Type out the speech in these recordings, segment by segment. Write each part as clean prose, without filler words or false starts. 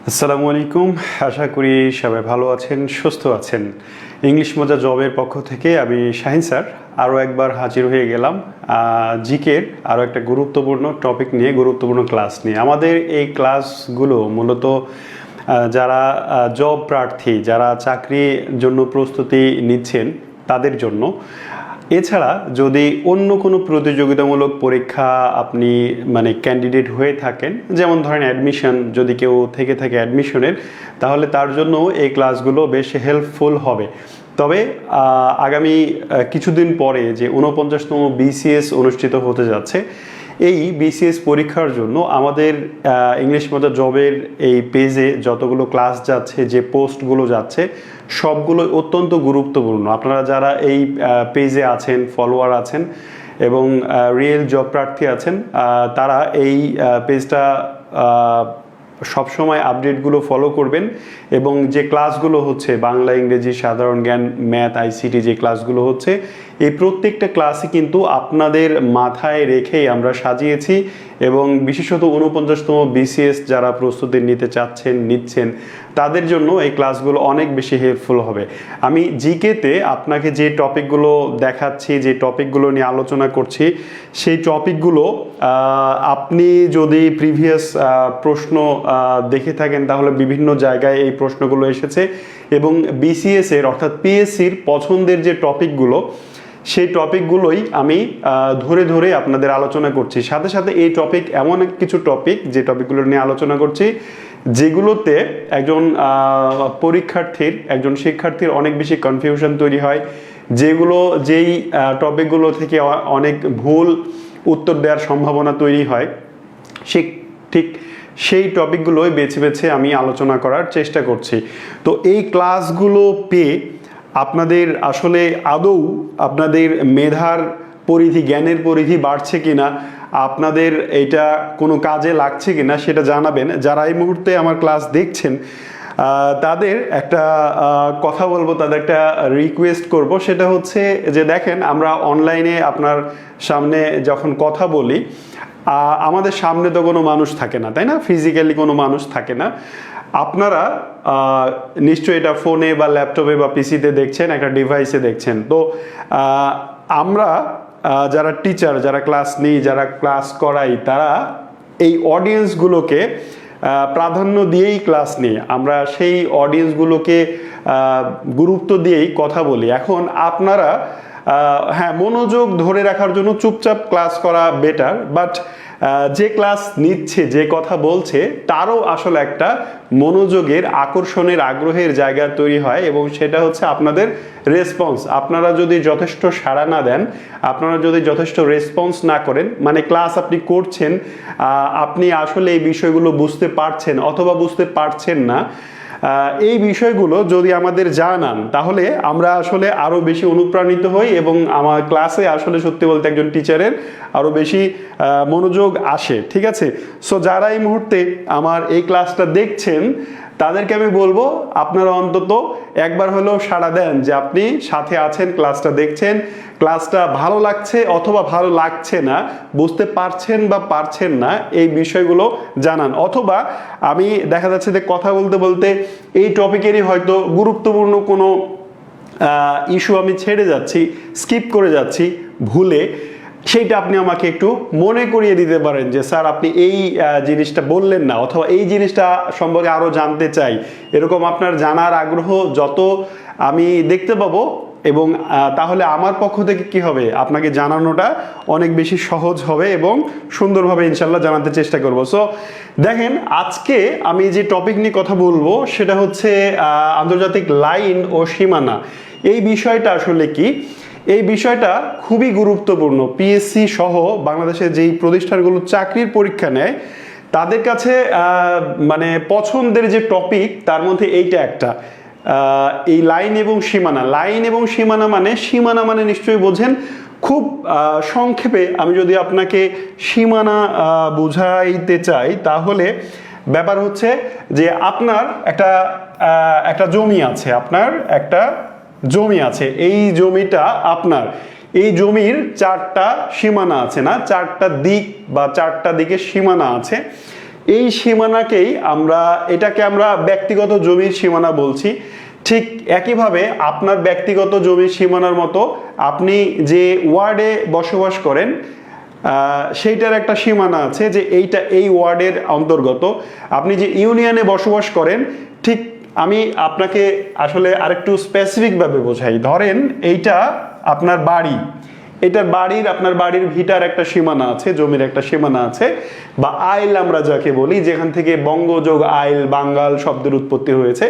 আসসালামু আলাইকুম। আশা করি সবাই ভালো আছেন, সুস্থ আছেন। ইংলিশ মজা জবের পক্ষ থেকে আমি শাহিন স্যার আরও একবার হাজির হয়ে গেলাম জিকের আরও একটা গুরুত্বপূর্ণ টপিক নিয়ে, গুরুত্বপূর্ণ ক্লাস নিয়ে। আমাদের এই ক্লাসগুলো মূলত যারা জব প্রার্থী, যারা চাকরির জন্য প্রস্তুতি নিচ্ছেন তাদের জন্য। এছাড়া যদি অন্য কোনো প্রতিযোগিতামূলক পরীক্ষা আপনি ক্যান্ডিডেট হয়ে থাকেন, যেমন ধরেন অ্যাডমিশন, যদি কেউ থেকে থাকে অ্যাডমিশনের, তাহলে তার জন্য এই ক্লাসগুলো বেশ হেল্পফুল হবে। তবে আগামী কিছুদিন পরে যে 49তম বিসিএস অনুষ্ঠিত হতে যাচ্ছে, এই বিসিএস পরীক্ষার জন্য আমাদের ইংলিশ মজা জবের এই পেজে যতগুলো ক্লাস যাচ্ছে, যে পোস্টগুলো যাচ্ছে, সবগুলো অত্যন্ত গুরুত্বপূর্ণ। আপনারা যারা এই পেজে আছেন, ফলোয়ার আছেন এবং রিয়েল জব প্রার্থী আছেন, তারা এই পেজটা সবসময় আপডেটগুলো ফলো করবেন। এবং যে ক্লাসগুলো হচ্ছে বাংলা, ইংরেজি, সাধারণ জ্ঞান, ম্যাথ, আইসিটি, যে ক্লাসগুলো হচ্ছে, এই প্রত্যেকটা ক্লাসই কিন্তু আপনাদের মাথায় রেখেই আমরা সাজিয়েছি। এবং বিশেষত 49তম বিসিএস যারা প্রস্তুতি নিতে চাচ্ছেন, নিচ্ছেন, তাদের জন্য এই ক্লাসগুলো অনেক বেশি হেল্পফুল হবে। আমি জিকেতে আপনাকে যে টপিকগুলো দেখাচ্ছি, যে টপিকগুলো নিয়ে আলোচনা করছি, সেই টপিকগুলো আপনি যদি প্রিভিয়াস প্রশ্ন দেখে থাকেন, তাহলে বিভিন্ন জায়গায় এই প্রশ্নগুলো এসেছে। এবং বিসিএসের অর্থাৎ পিএসসির পছন্দের যে টপিকগুলো, সেই টপিকগুলোই আমি ধরে ধরে আপনাদের আলোচনা করছি। সাথে সাথে এই টপিক এমন কিছু টপিক, যে টপিকগুলো নিয়ে আলোচনা করছি, যেগুলোতে একজন পরীক্ষার্থীর, একজন শিক্ষার্থীর অনেক বেশি কনফিউশন তৈরি হয়, যেই টপিকগুলো থেকে অনেক ভুল উত্তর দেওয়ার সম্ভাবনা তৈরি হয়, ঠিক সেই টপিকগুলোই বেছে বেছে আমি আলোচনা করার চেষ্টা করছি। তো এই ক্লাসগুলো পেয়ে আপনাদের আসলে আদৌ আপনাদের মেধার পরিধি, জ্ঞানের পরিধি বাড়ছে কিনা, আপনাদের এটা কোনো কাজে লাগছে কিনা, সেটা জানাবেন। যারা এই মুহূর্তে আমার ক্লাস দেখছেন, তাদের একটা কথা বলবো, তাদের একটা রিকোয়েস্ট করব। সেটা হচ্ছে যে, দেখেন, আমরা অনলাইনে আপনার সামনে যখন কথা বলি, আমাদের সামনে তো কোনো মানুষ থাকে না, তাই না? ফিজিক্যালি কোনো মানুষ থাকে না। আপনারা নিশ্চয়ই এটা ফোনে বা ল্যাপটপে বা পিসিতে দেখছেন, একটা ডিভাইসে দেখছেন। তো আমরা যারা টিচার, যারা ক্লাস নিই, যারা ক্লাস করাই, তারা এই অডিয়েন্সগুলোকে প্রাধান্য দিয়েই ক্লাস নিই। আমরা সেই অডিয়েন্সগুলোকে গুরুত্ব দিয়েই কথা বলি। এখন আপনারা হ্যাঁ, মনোযোগ ধরে রাখার জন্য চুপচাপ ক্লাস করা বেটার, বাট যে ক্লাস নিচ্ছে, যে কথা বলছে, তারও আসলে একটা মনোযোগের, আকর্ষণের, আগ্রহের জায়গা তৈরি হয়। এবং সেটা হচ্ছে আপনাদের রেসপন্স। আপনারা যদি যথেষ্ট সাড়া না দেন, আপনারা যদি যথেষ্ট রেসপন্স না করেন, ক্লাস আপনি করছেন, আপনি আসলে এই বিষয়গুলো বুঝতে পারছেন অথবা বুঝতে পারছেন না, এই বিষয়গুলো যদি আমাদের জানান, তাহলে আমরা আসলে আরও বেশি অনুপ্রাণিত হই এবং আমার ক্লাসে আসলে সত্যি বলতে একজন টিচারের আরও বেশি মনোযোগ আসে। ঠিক আছে? সো যারা এই মুহূর্তে আমার এই ক্লাসটা দেখছেন, তাদেরকে আমি বলবো, আপনারা অন্তত একবার হলেও সাড়া দেন যে আপনি সাথে আছেন, ক্লাসটা দেখছেন, ক্লাসটা ভালো লাগছে অথবা ভালো লাগছে না, বুঝতে পারছেন বা পারছেন না, এই বিষয়গুলো জানান। অথবা আমি দেখা যাচ্ছে যে কথা বলতে বলতে এই টপিকেরই হয়তো গুরুত্বপূর্ণ কোনো ইস্যু আমি ছেড়ে যাচ্ছি, স্কিপ করে যাচ্ছি ভুলে, সেইটা আপনি আমাকে একটু মনে করিয়ে দিতে পারেন যে, স্যার, আপনি এই জিনিসটা বললেন না, অথবা এই জিনিসটা সম্পর্কে আরও জানতে চাই। এরকম আপনার জানার আগ্রহ যত আমি দেখতে পাবো, এবং তাহলে আমার পক্ষ থেকে কি হবে, আপনাকে জানানোটা অনেক বেশি সহজ হবে এবং সুন্দরভাবে ইনশাল্লাহ জানাতে চেষ্টা করব। সো দেখেন, আজকে আমি যে টপিক নিয়ে কথা বলবো, সেটা হচ্ছে আন্তর্জাতিক লাইন ও সীমানা। এই বিষয়টা আসলে কি? এই বিষয়টা খুবই গুরুত্বপূর্ণ। পিএসসি সহ বাংলাদেশের যেই প্রতিষ্ঠানগুলো চাকরির পরীক্ষা নেয়, তাদের কাছে পছন্দের যে টপিক, তার মধ্যে এইটা একটা, এই লাইন এবং সীমানা। লাইন এবং সীমানা মানে নিশ্চয়ই বোঝেন। খুব সংক্ষেপে আমি যদি আপনাকে সীমানা বুঝাইতে চাই, তাহলে ব্যাপার হচ্ছে যে, আপনার একটা জমি আছে, আপনার একটা জমি আছে, এই জমিটা আপনার, এই জমির চারটা সীমানা আছে, না, চারটা দিক বা চারটা দিকের সীমানা আছে। এই সীমানাকেই এটাকে আমরা ব্যক্তিগত জমির সীমানা বলছি। ঠিক একইভাবে আপনার ব্যক্তিগত জমির সীমানার মতো আপনি যে ওয়ার্ডে বসবাস করেন সেইটার একটা সীমানা আছে, যে এইটা এই ওয়ার্ডের অন্তর্গত। আপনি যে ইউনিয়নে বসবাস করেন, ঠিক আমি আপনাকে আসলে আরেকটু স্পেসিফিকভাবে বোঝাই। ধরেন এইটা আপনার বাড়ি, আপনার বাড়ির ভিটার একটা সীমানা আছে, জমির একটা সীমানা আছে, বা আইল আমরা যাকে বলি, যেখান থেকে বঙ্গযোগ আইল, বাঙ্গাল শব্দের উৎপত্তি হয়েছে।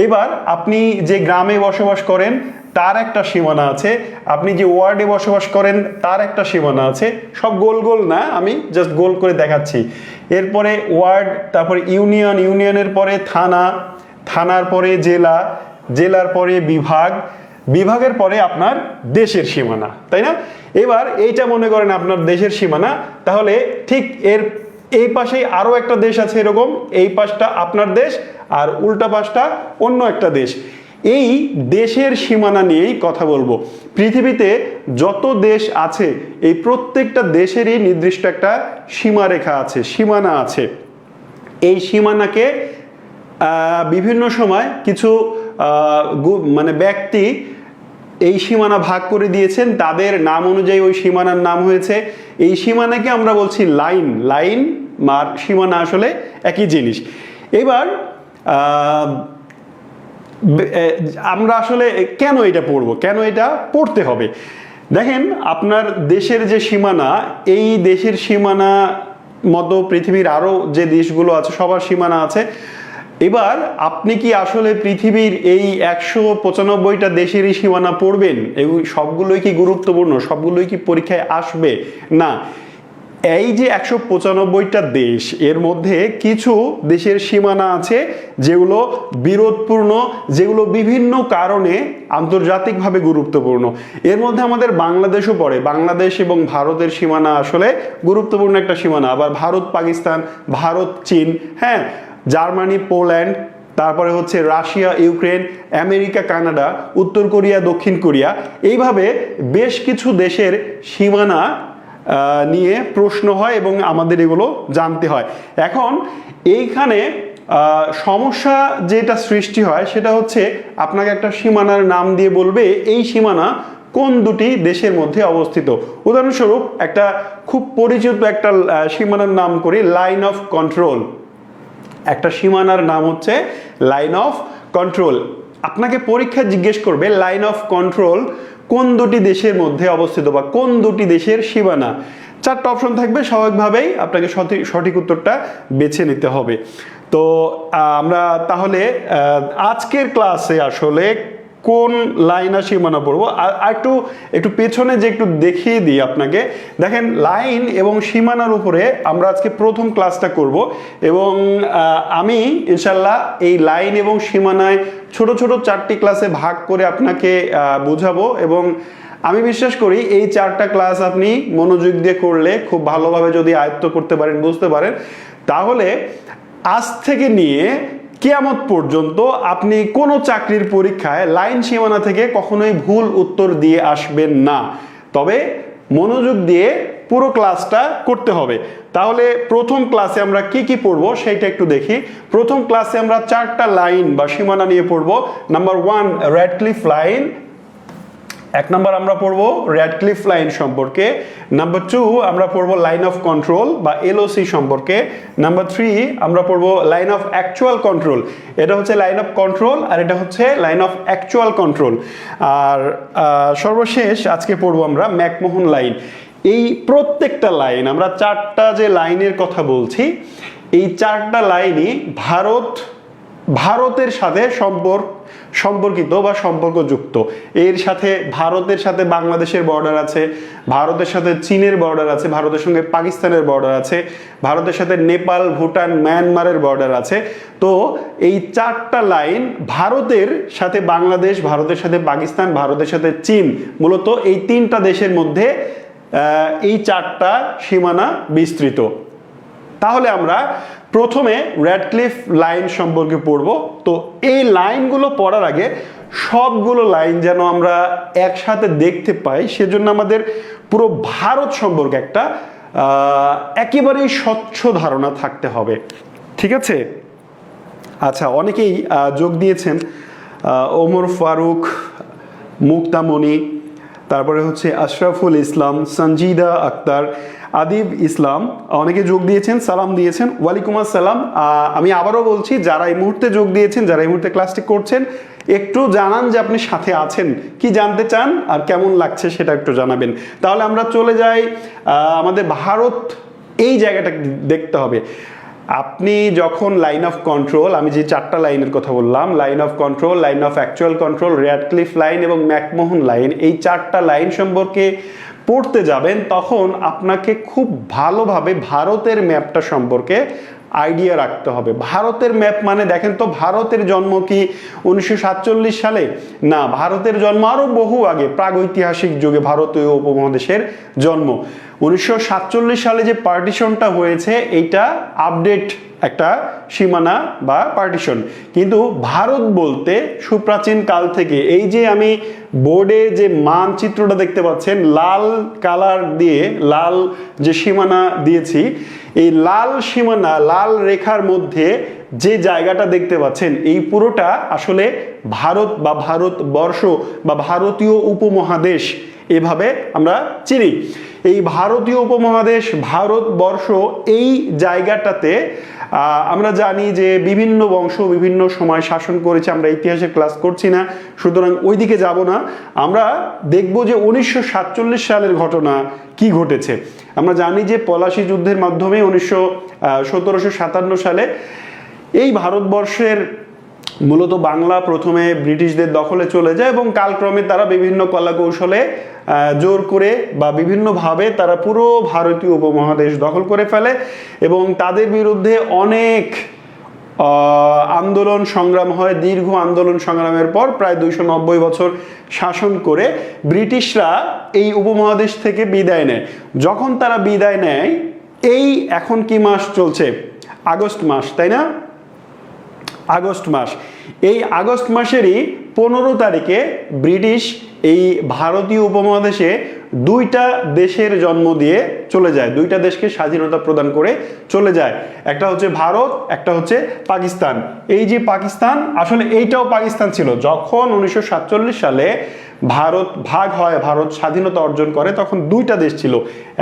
এবার আপনি যে গ্রামে বসবাস করেন তার একটা সীমানা আছে, আপনি যে ওয়ার্ডে বসবাস করেন তার একটা সীমানা আছে। সব গোল গোল না, আমি জাস্ট গোল করে দেখাচ্ছি। এরপরে ওয়ার্ড, তারপরে ইউনিয়ন, ইউনিয়নের পরে থানা, থানার পরে জেলা, জেলার পরে বিভাগ, বিভাগের পরে আপনার দেশের সীমানা, তাই না? এবার এইটা মনে করেন আপনার দেশের সীমানা, তাহলে ঠিক এর এই পাশেই আরো একটা দেশ আছে এরকম, এই পাশটা আপনার দেশ আর উল্টা পাশটা অন্য একটা দেশ। এই দেশের সীমানা নিয়েই কথা বলবো। পৃথিবীতে যত দেশ আছে এই প্রত্যেকটা দেশেরই নির্দিষ্ট একটা সীমারেখা আছে, সীমানা আছে। এই সীমানাকে বিভিন্ন সময় কিছু মানে ব্যক্তি এই সীমানা ভাগ করে দিয়েছেন, তাদের নাম অনুযায়ী ওই সীমানার নাম হয়েছে। এই সীমানাকে আমরা বলছি লাইন। লাইন আর সীমানা আসলে একই জিনিস। এবার আমরা আসলে কেন এটা পড়বো, কেন এটা পড়তে হবে? দেখেন, আপনার দেশের যে সীমানা, এই দেশের সীমানা মতো পৃথিবীর আরো যে দেশগুলো আছে সবার সীমানা আছে। এবার আপনি কি আসলে পৃথিবীর এই 195টা দেশেরই সীমানা পড়বেন? এই সবগুলোই কি গুরুত্বপূর্ণ? সবগুলোই কি পরীক্ষায় আসবে? না। এই যে 195টা দেশ, এর মধ্যে কিছু দেশের সীমানা আছে যেগুলো বিরোধপূর্ণ, যেগুলো বিভিন্ন কারণে আন্তর্জাতিকভাবে গুরুত্বপূর্ণ। এর মধ্যে আমাদের বাংলাদেশও পড়ে। বাংলাদেশ এবং ভারতের সীমানা আসলে গুরুত্বপূর্ণ একটা সীমানা। আবার ভারত পাকিস্তান, ভারত চীন, হ্যাঁ, জার্মানি পোল্যান্ড, তারপরে হচ্ছে রাশিয়া ইউক্রেন, আমেরিকা কানাডা, উত্তর কোরিয়া দক্ষিণ কোরিয়া, এইভাবে বেশ কিছু দেশের সীমানা নিয়ে প্রশ্ন হয় এবং আমাদের এগুলো জানতে হয়। এখন এইখানে সমস্যা যেটা সৃষ্টি হয় সেটা হচ্ছে আপনাকে একটা সীমানার নাম দিয়ে বলবে এই সীমানা কোন দুটি দেশের মধ্যে অবস্থিত। উদাহরণস্বরূপ একটা খুব পরিচিত একটা সীমানার নাম করি, লাইন অফ কন্ট্রোল। একটা সীমানার নাম হচ্ছে লাইন অফ কন্ট্রোল। আপনাকে পরীক্ষা জিজ্ঞেস করবে লাইন অফ কন্ট্রোল কোন দুটি দেশের মধ্যে অবস্থিত বা কোন দুটি দেশের সীমানা। 4টা অপশন থাকবে, স্বাভাবিকভাবেই আপনাকে সঠিক উত্তরটা বেছে নিতে হবে। তো আমরা তাহলে আজকের ক্লাসে আসলে কোন লাইন আর সীমানা পড়বো আর একটু পেছনে যে একটু দেখিয়ে দিই আপনাকে। দেখেন, লাইন এবং সীমানার উপরে আমরা আজকে প্রথম ক্লাসটা করব এবং আমি ইনশাল্লাহ এই লাইন এবং সীমানায় ছোট ছোট 4টি ক্লাসে ভাগ করে আপনাকে বোঝাবো এবং আমি বিশ্বাস করি এই 4টা ক্লাস আপনি মনোযোগ দিয়ে করলে, খুব ভালোভাবে যদি আয়ত্ত করতে পারেন, বুঝতে পারেন, তাহলে আজ থেকে নিয়ে কিয়ামত পর্যন্ত আপনি কোনো চাকরির পরীক্ষায় লাইন সীমানা থেকে কখনোই ভুল উত্তর দিয়ে আসবেন না। তবে মনোযোগ দিয়ে পুরো ক্লাসটা করতে হবে। তাহলে প্রথম ক্লাসে আমরা কি কি পড়বো সেটা একটু দেখি। প্রথম ক্লাসে আমরা 4টা লাইন বা সীমানা নিয়ে পড়বো। Number 1 Radcliffe line. 1 নম্বর আমরা পড়বো র্যাডক্লিফ লাইন সম্পর্কে। নাম্বার 2 আমরা পড়বো লাইন অফ কন্ট্রোল বা এলওসি সম্পর্কে। নাম্বার 3 আমরা পড়বো লাইন অফ অ্যাকচুয়াল কন্ট্রোল। এটা হচ্ছে লাইন অফ কন্ট্রোল আর এটা হচ্ছে লাইন অফ অ্যাকচুয়াল কন্ট্রোল। আর সর্বশেষ আজকে পড়বো আমরা ম্যাকমোহন লাইন। এই প্রত্যেকটা লাইন, আমরা 4টা যে লাইনের কথা বলছি, এই 4টা লাইনই ভারতের সাথে সম্পর্কিত বা সম্পর্কযুক্ত। এর সাথে ভারতের সাথে বাংলাদেশের বর্ডার আছে, ভারতের সাথে চীনের বর্ডার আছে, ভারতের সঙ্গে পাকিস্তানের বর্ডার আছে, ভারতের সাথে নেপাল ভুটান মায়ানমারের বর্ডার আছে। তো এই 4টা লাইন ভারতের সাথে বাংলাদেশ, ভারতের সাথে পাকিস্তান, ভারতের সাথে চীন, মূলত এই 3টা দেশের মধ্যে এই 4টা সীমানা বিস্তৃত। তাহলে আমরা প্রথমে র্যাডক্লিফ লাইন সম্পর্কে পড়ব। তো এই লাইনগুলো পড়ার আগে সবগুলো লাইন যেন আমরা একসাথে দেখতে পাই, সেজন্য আমাদের পুরো ভারত সম্পর্কে একটা একেবারেই স্বচ্ছ ধারণা থাকতে হবে, ঠিক আছে? আচ্ছা, অনেকেই যোগ দিয়েছেন, ওমর ফারুক, মুক্তামণি, তারপরে হচ্ছে আশরাফুল ইসলাম, সঞ্জিদা আক্তার, আদিব ইসলাম, অনেকে যোগ দিয়েছেন, সালাম দিয়েছেন। ওয়ালাইকুম আসসালাম। আমি আবারও বলছি, যারা এই মুহূর্তে যোগ দিয়েছেন, যারা এই মুহূর্তে ক্লাসটি করছেন, একটু জানান যে আপনি সাথে আছেন, কি জানতে চান আর কেমন লাগছে সেটা একটু জানাবেন। তাহলে আমরা চলে যাই আমাদের ভারত, এই জায়গাটা দেখতে হবে। আপনি যখন লাইন অফ কন্ট্রোল, আমি যে 4টা লাইনের কথা বললাম, line of control, line of actual control, Radcliffe line এবং ম্যাকমোহন লাইন, এই 4টা লাইন সম্পর্কে পড়তে যাবেন, তখন আপনাকে খুব ভালোভাবে ভারতের ম্যাপটা সম্পর্কে আইডিয়া রাখতে হবে। ভারতের ম্যাপ মানে দেখেন তো, ভারতের জন্ম কি 1947 সালে? না, ভারতের জন্ম আরো বহু আগে, প্রাগৈতিহাসিক যুগে ভারতীয় উপমহাদেশের জন্ম। 1947 সালে যে পার্টিশনটা হয়েছে, এইটা আপডেট একটা সীমানা বা পার্টিশন। কিন্তু ভারত বলতে সুপ্রাচীন কাল থেকে, এই যে আমি বোর্ডে যে মানচিত্রটা দেখতে পাচ্ছেন, লাল কালার দিয়ে লাল যে সীমানা দিয়েছি, এই লাল সীমানা, লাল রেখার মধ্যে যে জায়গাটা দেখতে পাচ্ছেন, এই পুরোটা আসলে ভারত বা ভারতবর্ষ বা ভারতীয় উপমহাদেশ, এভাবে আমরা চিনি। এই ভারতীয় উপমহাদেশ, ভারতবর্ষ, এই জায়গাটাতে আমরা জানি যে বিভিন্ন বংশ বিভিন্ন সময় শাসন করেছে। আমরা ইতিহাসের ক্লাস করছি না, সুতরাং ওই দিকে যাব না। আমরা দেখব যে 1947 সালের ঘটনা কি ঘটেছে। আমরা জানি যে পলাশী যুদ্ধের মাধ্যমে 1757 সালে এই ভারতবর্ষের মূলত বাংলা প্রথমে ব্রিটিশদের দখলে চলে যায় এবং কালক্রমে তারা বিভিন্ন কলা কৌশলে জোর করে বা বিভিন্নভাবে তারা পুরো ভারতীয় উপমহাদেশ দখল করে ফেলে এবং তাদের বিরুদ্ধে অনেক আন্দোলন সংগ্রাম হয়। দীর্ঘ আন্দোলন সংগ্রামের পর প্রায় 290 বছর শাসন করে ব্রিটিশরা এই উপমহাদেশ থেকে বিদায় নেয়। যখন তারা বিদায় নেয়, এই এখন কি মাস চলছে? আগস্ট মাস, তাই না? আগস্ট মাস। এই আগস্ট মাসেরই 15 তারিখে ব্রিটিশ এই ভারতীয় উপমহাদেশে 2টা দেশের জন্ম দিয়ে চলে যায়, 2টা দেশকে স্বাধীনতা প্রদান করে চলে যায়। একটা হচ্ছে ভারত, একটা হচ্ছে পাকিস্তান। এই যে পাকিস্তান, আসলে এইটাও পাকিস্তান ছিল। যখন 1947 সালে ভারত ভাগ হয়, ভারত স্বাধীনতা অর্জন করে, তখন 2টা দেশ ছিল।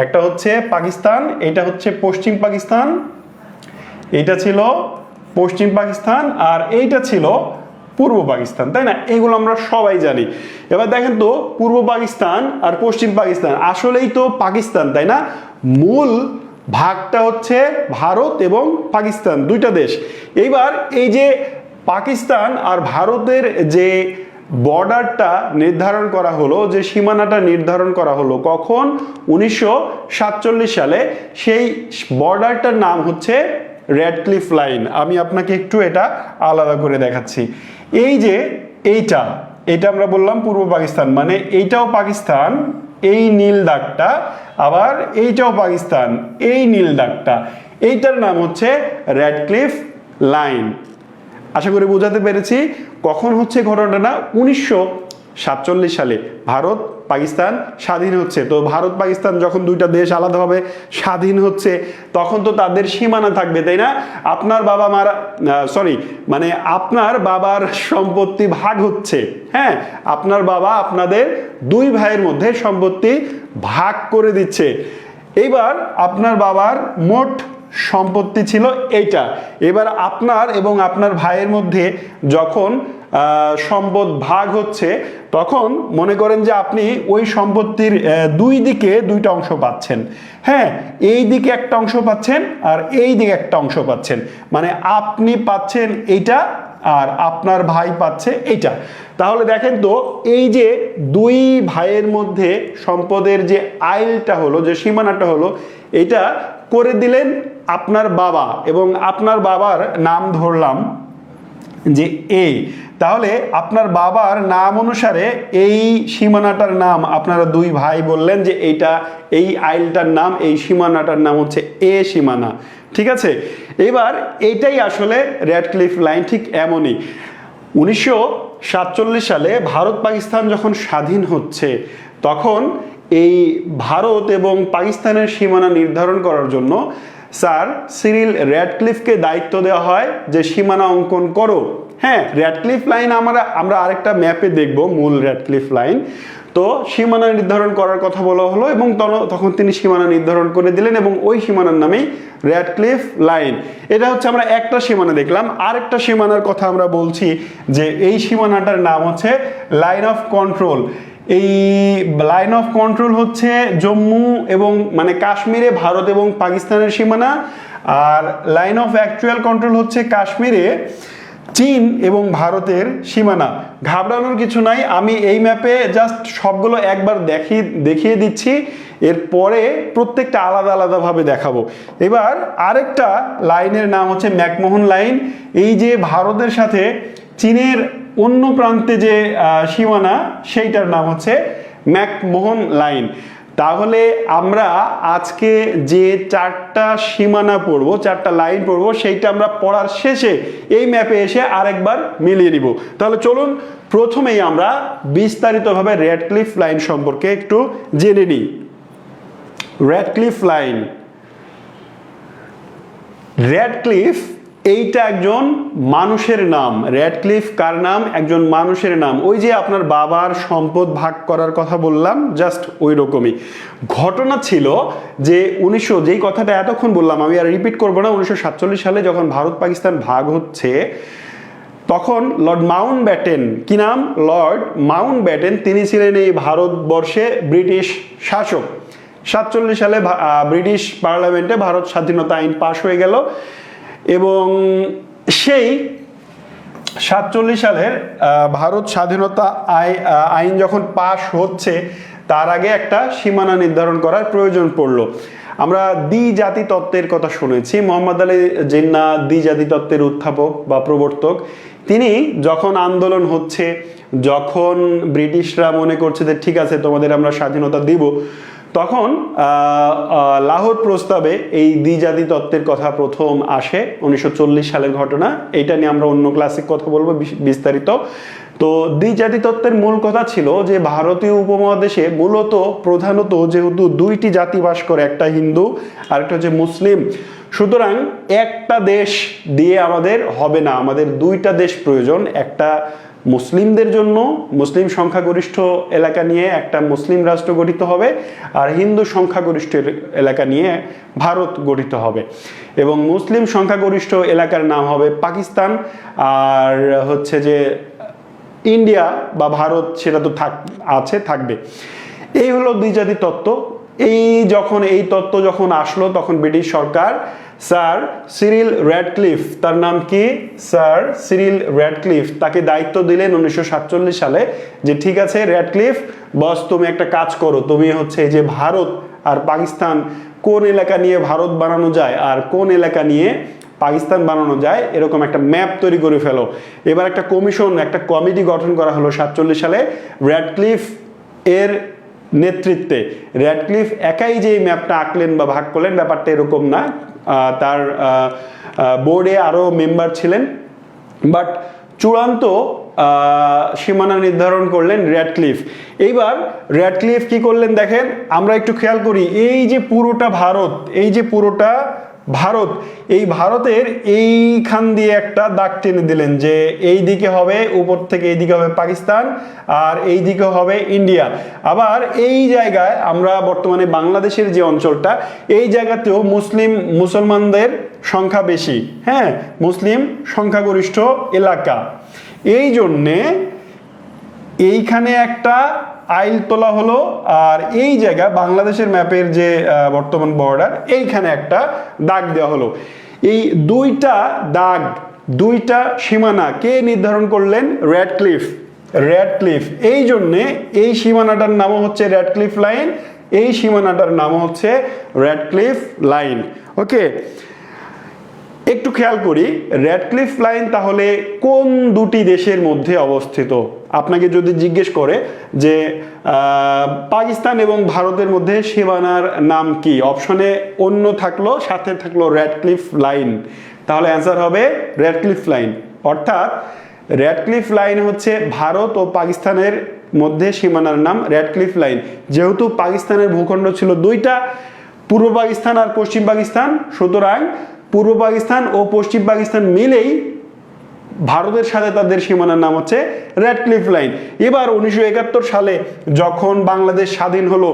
একটা হচ্ছে পাকিস্তান, এটা হচ্ছে পশ্চিম পাকিস্তান, এটা ছিল পশ্চিম পাকিস্তান, আর এইটা ছিল পূর্ব পাকিস্তান, তাই না? এগুলো আমরা সবাই জানি। এবার দেখেন তো, পূর্ব পাকিস্তান আর পশ্চিম পাকিস্তান আসলেই তো পাকিস্তান, তাই না? মূল ভাগটা হচ্ছে ভারত এবং পাকিস্তান, 2টা দেশ। এইবার এই যে পাকিস্তান আর ভারতের যে বর্ডারটা নির্ধারণ করা হলো, যে সীমানাটা নির্ধারণ করা হলো, কখন? 1947 সালে। সেই বর্ডারটার নাম হচ্ছে র্যাডক্লিফ লাইন। আমি আপনাকে একটু এটা আলাদা করে দেখাচ্ছি। এই যে এইটা আমরা বললাম পূর্ব পাকিস্তান, মানে এইটাও পাকিস্তান, এই নীল দাগটা, আবার এইটাও পাকিস্তান, এই নীল দাগটা, এইটার নাম হচ্ছে র্যাডক্লিফ লাইন। আশা করি বোঝাতে পেরেছি। কখন হচ্ছে ঘটনাটা? 1947 সালে ভারত পাকিস্তান স্বাধীন হচ্ছে। তো ভারত পাকিস্তান যখন 2টা দেশ আলাদাভাবে স্বাধীন হচ্ছে, তখন তো তাদের সীমানা থাকবে, তাই না? আপনার বাবা মারা মানে আপনার বাবার সম্পত্তি ভাগ হচ্ছে। হ্যাঁ, আপনার বাবা আপনাদের 2 ভাইয়ের মধ্যে সম্পত্তি ভাগ করে দিচ্ছে। এইবার আপনার বাবার মোট সম্পত্তি ছিল এইটা। এবার আপনার এবং আপনার ভাইয়ের মধ্যে যখন সম্পদ ভাগ হচ্ছে, তখন মনে করেন যে আপনি ওই সম্পত্তির 2 দিকে 2টা অংশ পাচ্ছেন। হ্যাঁ, এই দিকে একটা অংশ পাচ্ছেন আর এই দিকে একটা অংশ পাচ্ছেন, মানে আপনি পাচ্ছেন এইটা আর আপনার ভাই পাচ্ছে এইটা। তাহলে দেখেন তো, এই যে 2 ভাইয়ের মধ্যে সম্পদের যে আইলটা হলো, যে সীমানাটা হলো, এটা করে দিলেন আপনার বাবা, এবং আপনার বাবার নাম ধরলাম যে এ। তাহলে আপনার বাবার নাম অনুসারে এই সীমানাটার নাম আপনারা 2 ভাই বললেন যে এইটা, এই আইলটার নাম, এই সীমানাটার নাম হচ্ছে এ সীমানা। ঠিক আছে? এবার এইটাই আসলে র্যাডক্লিফ লাইন, ঠিক এমনই। 1947 সালে ভারত পাকিস্তান যখন স্বাধীন হচ্ছে, তখন এই ভারত এবং পাকিস্তানের সীমানা নির্ধারণ করার জন্য স্যার সিরিল র্যাডক্লিফকে দায়িত্ব দেওয়া হয় যে সীমানা অঙ্কন করো। হ্যাঁ, র্যাডক্লিফ লাইন আমরা আরেকটা ম্যাপে দেখব, মূল র্যাডক্লিফ লাইন। তো সীমানা নির্ধারণ করার কথা বলা হলো এবং তখন তিনি সীমানা নির্ধারণ করে দিলেন এবং ওই সীমানার নামেই র্যাডক্লিফ লাইন। এটা হচ্ছে আমরা একটা সীমানা দেখলাম। আরেকটা সীমানার কথা আমরা বলছি যে এই সীমানাটার নাম হচ্ছে লাইন অফ কন্ট্রোল। এই লাইন অফ কন্ট্রোল হচ্ছে জম্মু এবং মানে কাশ্মীরে ভারত এবং পাকিস্তানের সীমানা, আর লাইন অফ অ্যাকচুয়াল কন্ট্রোল হচ্ছে কাশ্মীরে চীন এবং ভারতের সীমানা। ঘাবড়ানোর কিছু নাই, আমি এই ম্যাপে জাস্ট সবগুলো একবার দেখিয়ে দিচ্ছি, এরপরে প্রত্যেকটা আলাদা আলাদাভাবে দেখাবো। এবার আরেকটা লাইনের নাম হচ্ছে ম্যাকমোহন লাইন। এই যে ভারতের সাথে চীনের অন্য প্রান্তে যে সীমানা, সেইটার নাম হচ্ছে ম্যাকমোহন লাইন। তাহলে আমরা আজকে যে চারটা সীমানা পড়বো, চারটা লাইন পড়বো, সেইটা আমরা পড়ার শেষে এই ম্যাপে এসে আরেকবার মিলিয়ে নিব। তাহলে চলুন প্রথমেই আমরা বিস্তারিতভাবে র্যাডক্লিফ লাইন সম্পর্কে একটু জেনে নিই। র্যাডক্লিফ লাইন, র্যাডক্লিফ এইটা একজন মানুষের নাম। র্যাডক্লিফ কার নাম? একজন মানুষের নাম। ওই যে আপনার বাবার সম্পদ ভাগ করার কথা বললাম, জাস্ট ওই রকমই ঘটনা ছিল যে যেই কথাটা এতক্ষণ বললাম আমি আর রিপিট করবো না, 1947 সালে যখন ভারত পাকিস্তান ভাগ হচ্ছে তখন লর্ড মাউন্ট ব্যাটেন, কি নাম? লর্ড মাউন্ট ব্যাটেন, তিনি ছিলেন এই ভারতবর্ষে ব্রিটিশ শাসক। 47 সালে ব্রিটিশ পার্লামেন্টে ভারত স্বাধীনতা আইন পাশ হয়ে গেল এবং সেই 47 সালের ভারত স্বাধীনতা আইন যখন পাশ হচ্ছে তার আগে একটা সীমানা নির্ধারণ করার প্রয়োজন পড়লো। আমরা দ্বিজাতি তত্ত্বের কথা শুনেছি, মোহাম্মদ আলী জিন্নাহ দ্বিজাতি তত্ত্বের উত্থাপক বা প্রবর্তক। তিনি যখন আন্দোলন হচ্ছে, যখন ব্রিটিশরা মনে করছে যে ঠিক আছে তোমাদের আমরা স্বাধীনতা দিব, তখন লাহোর প্রস্তাবে এই দ্বিজাতি তত্ত্বের কথা প্রথম আসে। 1940 সালের ঘটনা, এইটা নিয়ে আমরা অন্য ক্লাসে কথা বলবো বিস্তারিত। তো দ্বিজাতি তত্ত্বের মূল কথা ছিল যে ভারতীয় উপমহাদেশে মূলত প্রধানত যেহেতু দুইটি জাতি বাস করে, একটা হিন্দু আর একটা হচ্ছে মুসলিম, সুতরাং একটা দেশ দিয়ে আমাদের হবে না, আমাদের দুইটা দেশ প্রয়োজন। একটা মুসলিমদের জন্য মুসলিম সংখ্যাগরিষ্ঠ এলাকা নিয়ে একটা মুসলিম রাষ্ট্র গঠিত হবে, আর হিন্দু সংখ্যাগরিষ্ঠ এলাকা নিয়ে ভারত গঠিত হবে এবং মুসলিম সংখ্যাগরিষ্ঠ এলাকার নাম হবে পাকিস্তান, আর হচ্ছে যে ইন্ডিয়া বা ভারত সেটা তো থাকবে। এই হলো দ্বিজাতি তত্ত্ব। এই তত্ত্ব যখন আসলো তখন ব্রিটিশ সরকার স্যার সিরিল র্যাডক্লিফ, তার নাম কি? স্যার সিরিল র্যাডক্লিফ, তাকে দায়িত্ব দিলেন 1947 সালে যে ঠিক আছে র্যাডক্লিফ বস, তুমি একটা কাজ করো, তুমি হচ্ছে এই যে ভারত আর পাকিস্তান, কোন এলাকা নিয়ে ভারত বানানো যায় আর কোন এলাকা নিয়ে পাকিস্তান বানানো যায় এরকম একটা ম্যাপ তৈরি করে ফেলো। এবার একটা কমিশন, একটা কমিটি গঠন করা হলো 47 সালে র্যাডক্লিফ এর নেতৃত্বে। র্যাডক্লিফ একাই যে ম্যাপটা আঁকলেন বা ভাগ করলেন ব্যাপারটা এরকম না, তার বোর্ডে আরো মেম্বার ছিলেন, বাট চূড়ান্ত সীমানা নির্ধারণ করলেন র্যাডক্লিফ। এইবার র্যাডক্লিফ কি করলেন দেখেন, আমরা একটু খেয়াল করি, এই যে পুরোটা ভারত, এই ভারতের এইখান দিয়ে একটা দাগ টেনে দিলেন যে এই দিকে হবে, উপর থেকে এই দিকে হবে পাকিস্তান আর এই দিকে হবে ইন্ডিয়া। আবার এই জায়গায় আমরা বর্তমানে বাংলাদেশের যে অঞ্চলটা, এই জায়গাতেও মুসলমানদের সংখ্যা বেশি, হ্যাঁ, মুসলিম সংখ্যাগরিষ্ঠ এলাকা। এই জন্যে এইখানে একটা আইল তোলা হলো, আর এই জায়গা বাংলাদেশের ম্যাপের যে বর্তমান বর্ডার, এইখানে একটা দাগ দেওয়া হলো। এই দুইটা সীমানা কে নির্ধারণ করলেন? র্যাডক্লিফ। এই জন্যে এই সীমানাটার নাম হচ্ছে র্যাডক্লিফ লাইন, এই সীমানাটার নাম হচ্ছে র্যাডক্লিফ লাইন। ওকে, একটু খেয়াল করি র্যাডক্লিফ লাইন তাহলে কোন দুটি দেশের মধ্যে অবস্থিত। আপনাকে যদি জিজ্ঞেস করে যে পাকিস্তান এবং ভারতের মধ্যে সীমানার নাম কি, অপশনে অন্য থাকলো, সাথে থাকলো র্যাডক্লিফ লাইন, তাহলে অ্যান্সার হবে র্যাডক্লিফ লাইন। অর্থাৎ র্যাডক্লিফ লাইন হচ্ছে ভারত ও পাকিস্তানের মধ্যে সীমানার নাম র্যাডক্লিফ লাইন। যেহেতু পাকিস্তানের ভূখণ্ড ছিল দুইটা, পূর্ব পাকিস্তান আর পশ্চিম পাকিস্তান, সুতরাং পূর্ব পাকিস্তান ও পশ্চিম পাকিস্তান মিলেই ভারতের সাথে তাদের সীমানার নাম হচ্ছে র্যাডক্লিফ লাইন। এবার 1971 সালে যখন বাংলাদেশ স্বাধীন হলো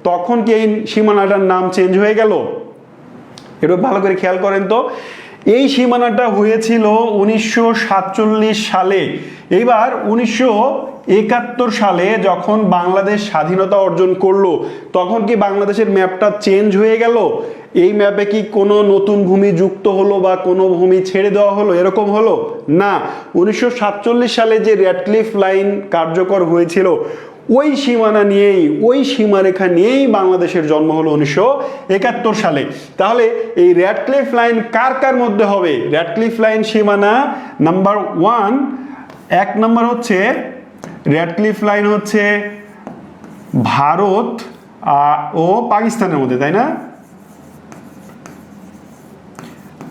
তখন কি এই সীমানাটার নাম চেঞ্জ হয়ে গেল? একটু ভালো করে খেয়াল করেন তো। এই সীমানাটা হয়েছিল 1947 সালে। এবার 1971 সালে যখন বাংলাদেশ স্বাধীনতা অর্জন করলো তখন কি বাংলাদেশের ম্যাপটা চেঞ্জ হয়ে গেল? এই ম্যাপে কি কোনো নতুন ভূমি যুক্ত হলো বা কোনো ভূমি ছেড়ে দেওয়া হলো, এরকম হলো না। 1947 সালে যে র্যাডক্লিফ লাইন কার্যকর হয়েছিল ওই সীমানা নিয়েই, ওই সীমারেখা নিয়েই বাংলাদেশের জন্ম হলো 1971 সালে। তাহলে এই র্যাডক্লিফ লাইন কার কার মধ্যে হবে? র্যাডক্লিফ লাইন সীমানা নাম্বার 1, 1 নম্বর হচ্ছে র্যাডক্লিফ লাইন হচ্ছে ভারত ও পাকিস্তানের মধ্যে, তাই না?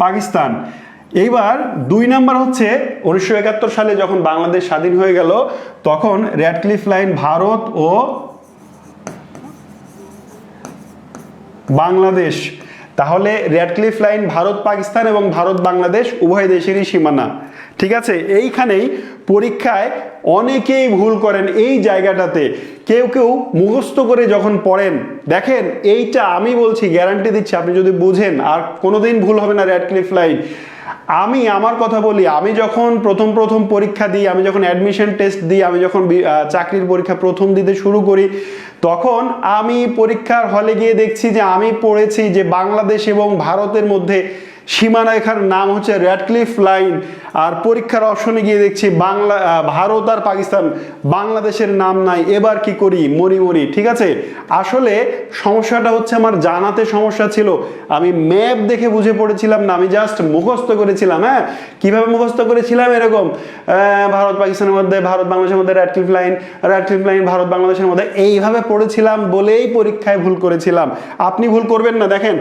পাকিস্তান। এইবার 2 নাম্বার হচ্ছে 1971 সালে যখন বাংলাদেশ স্বাধীন হয়ে গেল তখন র্যাডক্লিফ লাইন ভারত ও বাংলাদেশ। তাহলে র্যাডক্লিফ লাইন ভারত পাকিস্তান এবং ভারত বাংলাদেশ উভয় দেশেরই সীমানা। ঠিক আছে, এইখানেই পরীক্ষায় অনেকেই ভুল করেন এই জায়গাটাতে। কেউ কেউ মুখস্থ করে যখন পড়েন, দেখেন এইটা আমি বলছি, গ্যারান্টি দিচ্ছি আপনি যদি বুঝেন আর কোনোদিন ভুল হবে না র্যাডক্লিফ লাইন। আমি আমার কথা বলি, আমি যখন প্রথম পরীক্ষা দিই, আমি যখন অ্যাডমিশন টেস্ট দিই, আমি যখন চাকরির পরীক্ষা প্রথম দিতে শুরু করি, তখন আমি পরীক্ষার হলে গিয়ে দেখছি যে আমি পড়েছি যে বাংলাদেশ এবং ভারতের মধ্যে সীমারেখার নাম হচ্ছে র্যাডক্লিফ লাইন, আর পরীক্ষার অপশনে গিয়ে দেখছি ভারত আর পাকিস্তান, বাংলাদেশের নাম নাই। এবার কি করি? মরি। ঠিক আছে, আসলে সমস্যাটা হচ্ছে আমার জানাতে সমস্যা ছিল, আমি ম্যাপ দেখে বুঝে পড়েছিলাম না, আমি জাস্ট মুখস্থ করেছিলাম। হ্যাঁ, কিভাবে মুখস্থ করেছিলাম? এরকম ভারত পাকিস্তানের মধ্যে, ভারত বাংলাদেশের মধ্যে র্যাডক্লিফ লাইন ভারত বাংলাদেশের মধ্যে, এইভাবে পড়েছিলাম বলেই পরীক্ষায় ভুল করেছিলাম। আপনি ভুল করবেন না। দেখেন,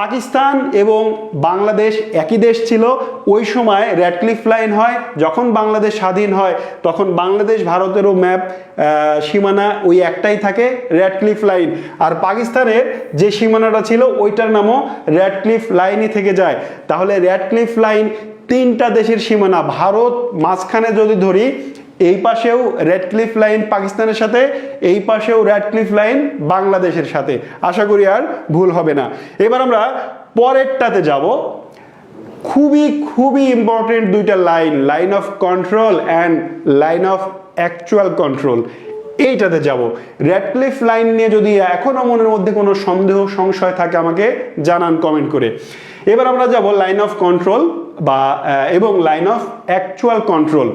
পাকিস্তান এবং বাংলাদেশ একই দেশ ছিল, ওই সময় র্যাডক্লিফ লাইন হয়। যখন বাংলাদেশ স্বাধীন হয় তখন বাংলাদেশ ভারতেরও ম্যাপ সীমানা ওই একটাই থাকে, র্যাডক্লিফ লাইন। আর পাকিস্তানের যে সীমানাটা ছিল ওইটার নামও র্যাডক্লিফ লাইনই থেকে যায়। তাহলে র্যাডক্লিফ লাইন 3টা দেশের সীমানা। ভারত মাঝখানে যদি ধরি, এই পাশেও র্যাডক্লিফ লাইন পাকিস্তানের সাথে, এই পাশেও র্যাডক্লিফ লাইন বাংলাদেশের সাথে। আশা করি আর ভুল হবে না। এবার আমরা পরেরটাতে যাব। খুবই ইম্পর্টেন্ট 2টা line, line of control and line of actual control. এইটাতে যাব। র্যাডক্লিফ লাইন নিয়ে যদি এখনো মনের মধ্যে কোনো সন্দেহ সংশয় থাকে আমাকে জানান কমেন্ট করে। এবার আমরা যাব লাইন অফ কন্ট্রোল এবং লাইন অফ অ্যাকচুয়াল কন্ট্রোল।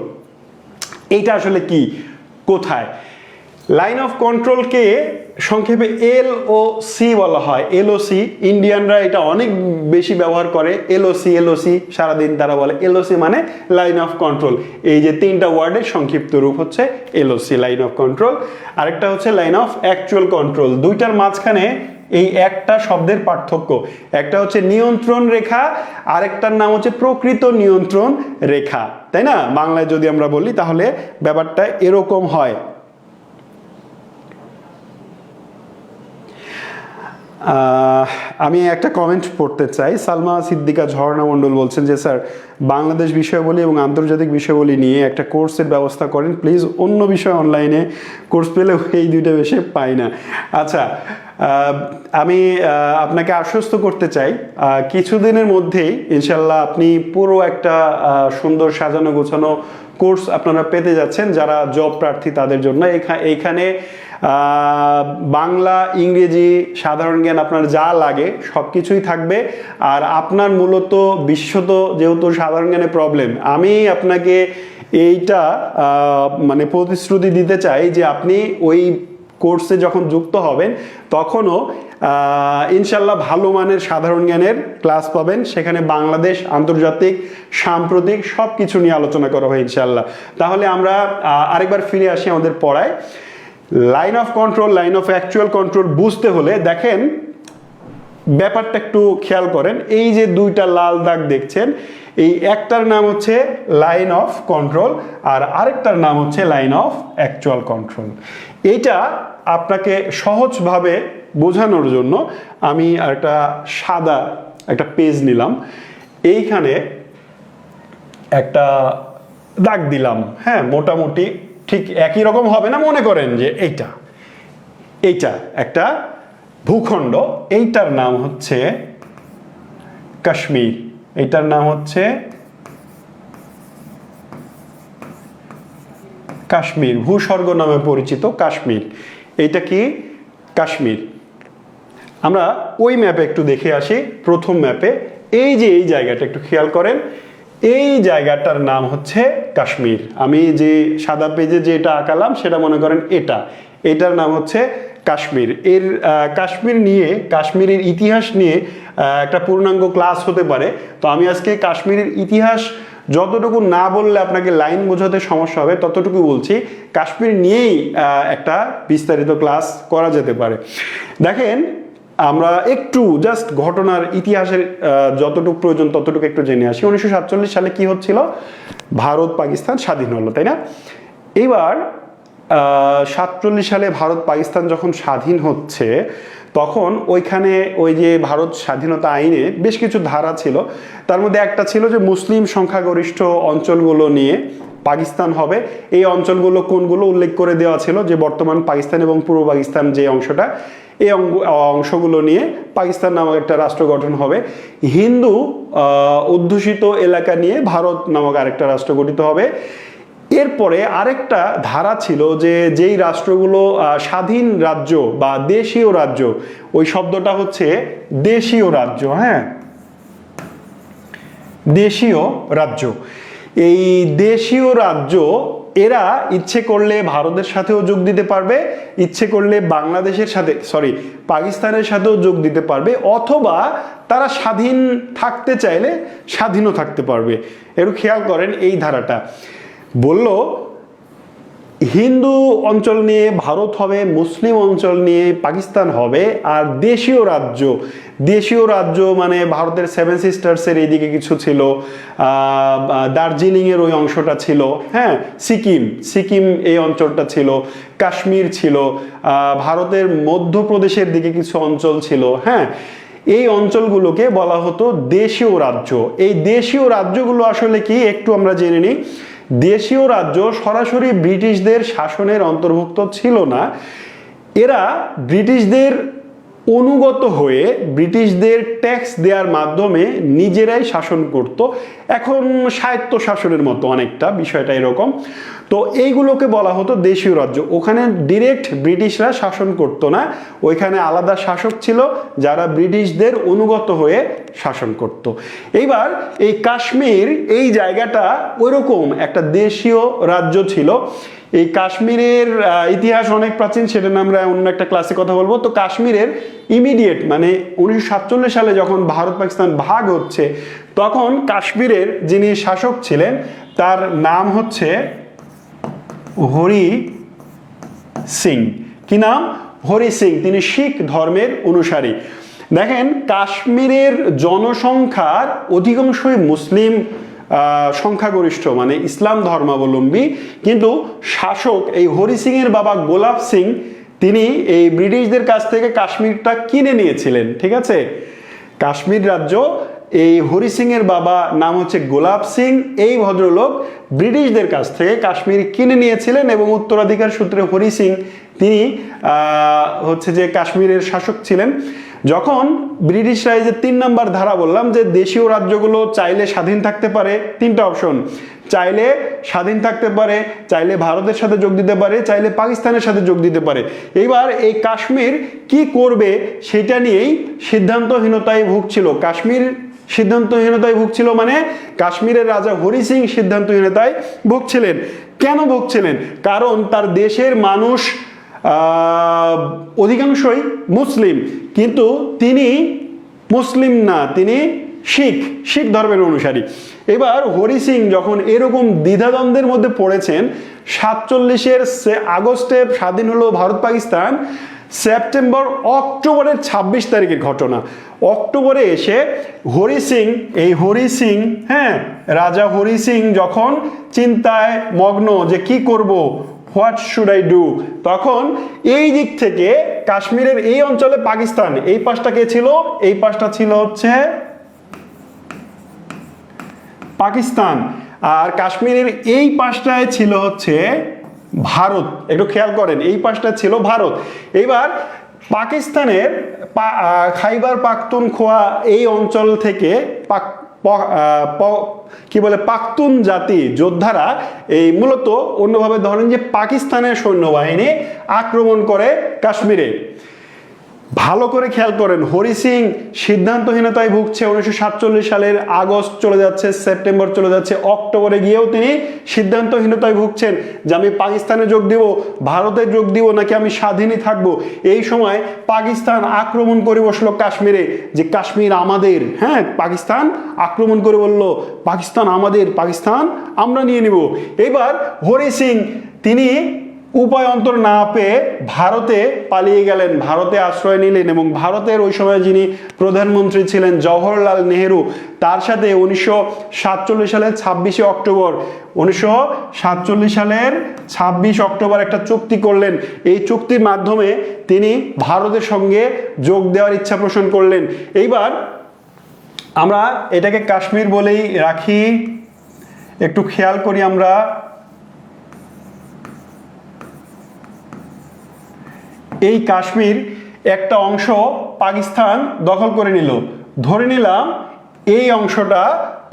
এইটা আসলে কি, কোথায়? লাইন অফ কন্ট্রোলকে সংক্ষেপে LOC বলা হয়। LOC, ইন্ডিয়ানরা এটা অনেক বেশি ব্যবহার করে। LOC সারাদিন তারা বলে। LOC মানে লাইন অফ কন্ট্রোল। এই যে 3টা ওয়ার্ডের সংক্ষিপ্ত রূপ হচ্ছে LOC, লাইন অফ কন্ট্রোল। আরেকটা হচ্ছে লাইন অফ অ্যাকচুয়াল কন্ট্রোল। 2টার মাঝখানে এই একটা শব্দের পার্থক্য। একটা হচ্ছে নিয়ন্ত্রণ রেখা, আরেকটার নাম হচ্ছে প্রকৃত নিয়ন্ত্রণ রেখা, তাই না? বাংলায় যদি আমরা বলি তাহলে ব্যাপারটা এরকম হয়। আমি একটা কমেন্ট পড়তে চাই। সালমা সিদ্দিকা ঝর্ণা মণ্ডল বলছেন যে স্যার, বাংলাদেশ বিষয়াবলী এবং আন্তর্জাতিক বিষয়াবলী নিয়ে একটা কোর্সের ব্যবস্থা করেন প্লিজ। অন্য বিষয় অনলাইনে কোর্স পেলেও এই 2টা বিষয় পাই না। আচ্ছা, আমি আপনাকে আশ্বস্ত করতে চাই কিছুদিনের মধ্যেই ইনশাল্লাহ আপনি পুরো একটা সুন্দর সাজানো গোছানো কোর্স আপনারা পেতে যাচ্ছেন যারা জব প্রার্থী তাদের জন্য। এইখানে বাংলা, ইংরেজি, সাধারণ জ্ঞান আপনার যা লাগে সব কিছুই থাকবে। আর আপনার মূলত বিশেষত যেহেতু সাধারণ জ্ঞানে প্রবলেম, আমি আপনাকে এইটা মানে প্রতিশ্রুতি দিতে চাই যে আপনি ওই কোর্সে যখন যুক্ত হবেন তখনও ইনশাল্লাহ ভালো মানের সাধারণ জ্ঞানের ক্লাস পাবেন। সেখানে বাংলাদেশ, আন্তর্জাতিক, সাম্প্রতিক সব কিছু নিয়ে আলোচনা করা হয় ইনশাল্লাহ। তাহলে আমরা আরেকবার ফিরে আসি আমাদের পড়ায়। Line of control, line of actual control বুঝতে হলে দেখেন ব্যাপারটা একটু খেয়াল করেন, এই যে দুইটা লাল দাগ দেখছেন, এই একটার নাম হচ্ছে লাইন অফ কন্ট্রোল আর আরেকটার নাম হচ্ছে লাইন অফ অ্যাকচুয়াল কন্ট্রোল। এইটা আপনাকে সহজভাবে বোঝানোর জন্য আমি একটা সাদা একটা পেজ নিলাম, এইখানে একটা দাগ দিলাম। হ্যাঁ, মোটামুটি ঠিক একই রকম হবে না, মনে করেন যে এইটা একটা ভূখণ্ড, এইটার নাম হচ্ছে কাশ্মীর, এইটার নাম হচ্ছে কাশ্মীর, ভূস্বর্গ নামে পরিচিত কাশ্মীর। এইটা কি? কাশ্মীর। আমরা ওই ম্যাপে একটু দেখে আসি। প্রথম ম্যাপে এই যে এই জায়গাটা একটু খেয়াল করেন, এই জায়গাটার নাম হচ্ছে কাশ্মীর। আমি যে সাদা পেজে যেটা আঁকালাম সেটা মনে করেন এটার নাম হচ্ছে কাশ্মীর। এর কাশ্মীর নিয়ে, কাশ্মীরের ইতিহাস নিয়ে একটা পূর্ণাঙ্গ ক্লাস হতে পারে। তো আমি আজকে কাশ্মীরের ইতিহাস যতটুকু না বললে আপনাকে লাইন বোঝাতে সমস্যা হবে ততটুকু বলছি। কাশ্মীর নিয়েই একটা বিস্তারিত ক্লাস করা যেতে পারে। দেখেন, আমরা একটু জাস্ট ঘটনার ইতিহাসের যতটুকু প্রয়োজন ততটুকু একটু জেনে আসি। 1947 সালে কি হচ্ছিল? ভারত পাকিস্তান স্বাধীন হলো, তাই না? এবার 47 সালে ভারত পাকিস্তান যখন স্বাধীন হচ্ছে, তখন ওইখানে ওই যে ভারত স্বাধীনতা আইনে বেশ কিছু ধারা ছিল। তার মধ্যে একটা ছিল যে মুসলিম সংখ্যাগরিষ্ঠ অঞ্চলগুলো নিয়ে পাকিস্তান হবে। এই অঞ্চলগুলো কোনগুলো উল্লেখ করে দেওয়া ছিল, যে বর্তমান পাকিস্তান এবং পূর্ব পাকিস্তান যে অংশটা, এই অংশগুলো নিয়ে পাকিস্তান নামক একটা রাষ্ট্র গঠন হবে। হিন্দু অধ্যুষিত এলাকা নিয়ে ভারত নামক আরেকটা রাষ্ট্র গঠিত হবে। এরপরে আরেকটা ধারা ছিল যে যেই রাষ্ট্রগুলো স্বাধীন রাজ্য বা দেশীয় রাজ্য, ওই শব্দটা হচ্ছে দেশীয় রাজ্য। হ্যাঁ, দেশীয় রাজ্য। এই দেশীয় রাজ্য এরা ইচ্ছে করলে ভারতের সাথেও যোগ দিতে পারবে, ইচ্ছে করলে বাংলাদেশের সাথে, পাকিস্তানের সাথেও যোগ দিতে পারবে, অথবা তারা স্বাধীন থাকতে চাইলে স্বাধীনও থাকতে পারবে। একটু খেয়াল করেন এই ধারাটা বলল হিন্দু অঞ্চল নিয়ে ভারত হবে, মুসলিম অঞ্চল নিয়ে পাকিস্তান হবে, আর দেশীয় রাজ্য মানে ভারতের 7 সিস্টার্সের এইদিকে কিছু ছিল, দার্জিলিংয়ের ওই অংশটা ছিল, হ্যাঁ, সিকিম এই অঞ্চলটা ছিল, কাশ্মীর ছিল, ভারতের মধ্যপ্রদেশের দিকে কিছু অঞ্চল ছিল। হ্যাঁ, এই অঞ্চলগুলোকে বলা হতো দেশীয় রাজ্য। এই দেশীয় রাজ্যগুলো আসলে কি একটু আমরা জেনে নিই। দেশীয় রাজ্য সরাসরি ব্রিটিশদের শাসনের অন্তর্ভুক্ত ছিল না, এরা ব্রিটিশদের অনুগত হয়ে ব্রিটিশদের ট্যাক্স দেওয়ার মাধ্যমে নিজেরাই শাসন করত। এখন স্বায়ত্ত শাসনের মতো অনেকটা বিষয়টা এরকম। তো এইগুলোকে বলা হতো দেশীয় রাজ্য। ওখানে ডিরেক্ট ব্রিটিশরা শাসন করতো না, ওইখানে আলাদা শাসক ছিল যারা ব্রিটিশদের অনুগত হয়ে শাসন করত। এইবার এই কাশ্মীর এই জায়গাটা ওইরকম একটা দেশীয় রাজ্য ছিল। এই কাশ্মীরের ইতিহাস অনেক প্রাচীন, সেটা নিয়ে আমরা অন্য একটা ক্লাসে কথা বলবো। তো কাশ্মীরের ইমিডিয়েট মানে 1947 সালে যখন ভারত পাকিস্তান ভাগ হচ্ছে, তখন কাশ্মীরের যিনি শাসক ছিলেন তার নাম হচ্ছে হরি সিং। কি নাম? হরি সিং। তিনি শিখ ধর্মের অনুসারী। দেখেন, কাশ্মীরের জনসংখ্যার অধিকাংশই মুসলিম সংখ্যাগরিষ্ঠ, মানে ইসলাম ধর্মাবলম্বী, কিন্তু শাসক এই হরি সিং এর বাবা গোলাপ সিং তিনি এই ব্রিটিশদের কাছ থেকে কাশ্মীরটা কিনে নিয়েছিলেন। ঠিক আছে, কাশ্মীর রাজ্য এই হরি সিং এর বাবা নাম হচ্ছে গোলাপ সিং, এই ভদ্রলোক ব্রিটিশদের কাছ থেকে কাশ্মীর কিনে নিয়েছিলেন এবং উত্তরাধিকার সূত্রে হরি সিং তিনি হচ্ছে যে কাশ্মীরের শাসক ছিলেন। যখন ব্রিটিশরা এই যে 3 নম্বর ধারা বললাম যে দেশীয় রাজ্যগুলো চাইলে স্বাধীন থাকতে পারে, 3টা অপশন, চাইলে স্বাধীন থাকতে পারে, চাইলে ভারতের সাথে যোগ দিতে পারে, চাইলে পাকিস্তানের সাথে যোগ দিতে পারে। এইবার এই কাশ্মীর কি করবে সেটা নিয়েই সিদ্ধান্তহীনতায় ভুগছিল। কাশ্মীর সিদ্ধান্তহীনতায় ভুগছিল মানে কাশ্মীরের রাজা হরি সিং সিদ্ধান্তহীনতায় ভুগছিলেন। কেন ভুগছিলেন? কারণ তার দেশের মানুষ অধিকাংশই মুসলিম, কিন্তু তিনি মুসলিম না, তিনি শিখ ধর্মের অনুসারী। এবার হরি সিং যখন এরকম দ্বিধাদ্বন্দ্বের মধ্যে পড়েছেন, 47-এর আগস্টে স্বাধীন হলো ভারত পাকিস্তান, সেপ্টেম্বর অক্টোবরের 26 তারিখের ঘটনা। অক্টোবরে এসে হরি সিং, এই হরি সিং, হ্যাঁ, রাজা হরি সিং যখন চিন্তায় মগ্ন যে কি করব, হোয়াট শুড আই ডু, তখন এই দিক থেকে কাশ্মীরের এই অঞ্চলে পাকিস্তান, এই পাশটা কে ছিল, এই পাশটা ছিল হচ্ছে পাকিস্তান, আর কাশ্মীরের এই পাশটায় ছিল হচ্ছে ভারত। একটু খেয়াল করেন, এই পাশটা ছিল ভারত। এবার পাকিস্তানের খাইবার পাখতুনখোয়া এই অঞ্চল থেকে কি বলে পাখতুন জাতি যোদ্ধারা এই মূলত অন্যভাবে ধরেন যে পাকিস্তানের সৈন্যবাহিনী আক্রমণ করে কাশ্মীরে। ভালো করে খেয়াল করেন, হরি সিং সিদ্ধান্তহীনতায় ভুগছে। 1947 সালের আগস্ট চলে যাচ্ছে, সেপ্টেম্বর চলে যাচ্ছে, অক্টোবরে গিয়েও তিনি সিদ্ধান্তহীনতায় ভুগছেন যে আমি পাকিস্তানে যোগ দিব, ভারতে যোগ দিব, নাকি আমি স্বাধীনই থাকবো। এই সময় পাকিস্তান আক্রমণ করে বসলো কাশ্মীরে, যে কাশ্মীর আমাদের। হ্যাঁ, পাকিস্তান আক্রমণ করে বলল পাকিস্তান আমাদের, পাকিস্তান আমরা নিয়ে নিব। এবার হরি সিং তিনি উপায় অন্তর না পেয়ে ভারতে পালিয়ে গেলেন, ভারতে আশ্রয় নিলেন, এবং ভারতের ওই সময় যিনি প্রধানমন্ত্রী ছিলেন জওহরলাল নেহেরু, তার সাথে 1947 সালের 26 অক্টোবর 1947 সালের 26 অক্টোবর একটা চুক্তি করলেন। এই চুক্তির মাধ্যমে তিনি ভারতের সঙ্গে যোগ দেওয়ার ইচ্ছা পোষণ করলেন। এইবার আমরা এটাকে কাশ্মীর বলেই রাখি, একটু খেয়াল করি আমরা। এই কাশ্মীর একটা অংশ পাকিস্তান দখল করে নিল, ধরে নিলাম এই অংশটা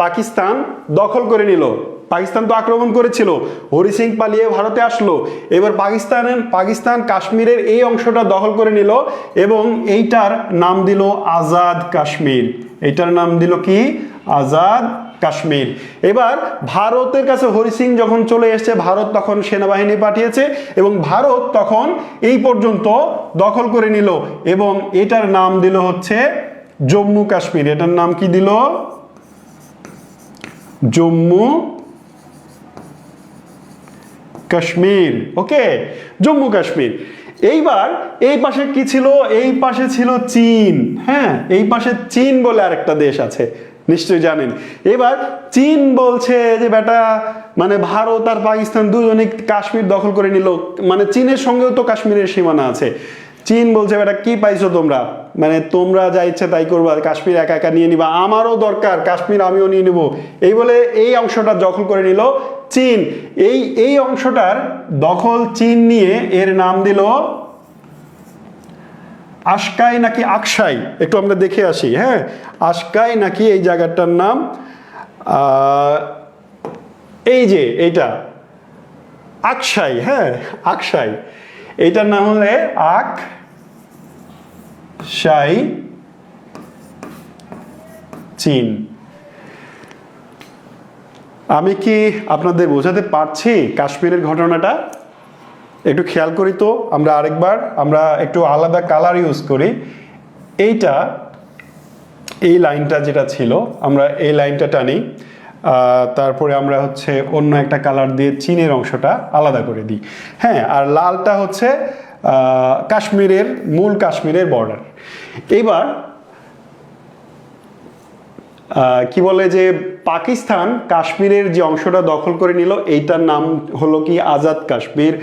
পাকিস্তান দখল করে নিল। পাকিস্তান তো আক্রমণ করেছিল, হরি সিং পালিয়ে ভারতে আসলো। এবার পাকিস্তান কাশ্মীরের এই অংশটা দখল করে নিল এবং এইটার নাম দিল আজাদ কাশ্মীর। এইটার নাম দিল কি? আজাদ কাশ্মীর। এবার ভারতের কাছে হরি সিং যখন চলে এসেছে, ভারত তখন সেনাবাহিনী পাঠিয়েছে এবং ভারত তখন এই পর্যন্ত দখল করে নিল এবং এটার নাম দিল হচ্ছে জম্মু কাশ্মীর। এটার নাম কি দিল? জম্মু কাশ্মীর। ওকে, জম্মু কাশ্মীর। এইবার এই পাশে কি ছিল? এই পাশে ছিল চীন। হ্যাঁ, এই পাশে চীন বলে আরেকটা দেশ আছে, নিশ্চয়ই জানেন। এবার চীন বলছে যে বেটা, মানে ভারত আর পাকিস্তান দুজনেই কাশ্মীর দখল করে নিল, মানে চীনের সঙ্গেও তো কাশ্মীরের সীমানা আছে। চীন বলছে বেটা কি পাইছো তোমরা, মানে তোমরা যা ইচ্ছে তাই করবা, কাশ্মীর একা একা নিয়ে নিবা, আমারও দরকার কাশ্মীর, আমিও নিয়ে নিব। এই বলে এই অংশটা দখল করে নিল চীন। এই অংশটার দখল চীন নিয়ে এর নাম দিল আশকাই নাকি আকসাই, একটু আমরা দেখে আসি। হ্যাঁ, আশকাই নাকি এই জায়গাটার নাম, এই যে এইটা আকসাই। হ্যাঁ, আকসাই, এইটার নাম হলে আকসাই চীন। আমি কি আপনাদের বোঝাতে পারছি কাশ্মীরের ঘটনাটা? একটু খেয়াল করি তো আমরা আরেকবার, আমরা একটু আলাদা কালার ইউজ করি। এইটা, এই লাইনটা যেটা ছিল, আমরা এই লাইনটা টানি, তারপরে আমরা হচ্ছে অন্য একটা কালার দিয়ে চীনের অংশটা আলাদা করে দিই। হ্যাঁ, আর লালটা হচ্ছে কাশ্মীরের, মূল কাশ্মীরের বর্ডার। এইবার কি বলে যে পাকিস্তান কাশ্মীরের যে অংশটা দখল করে নিল এইটার নাম হলো কি আজাদ কাশ্মীর।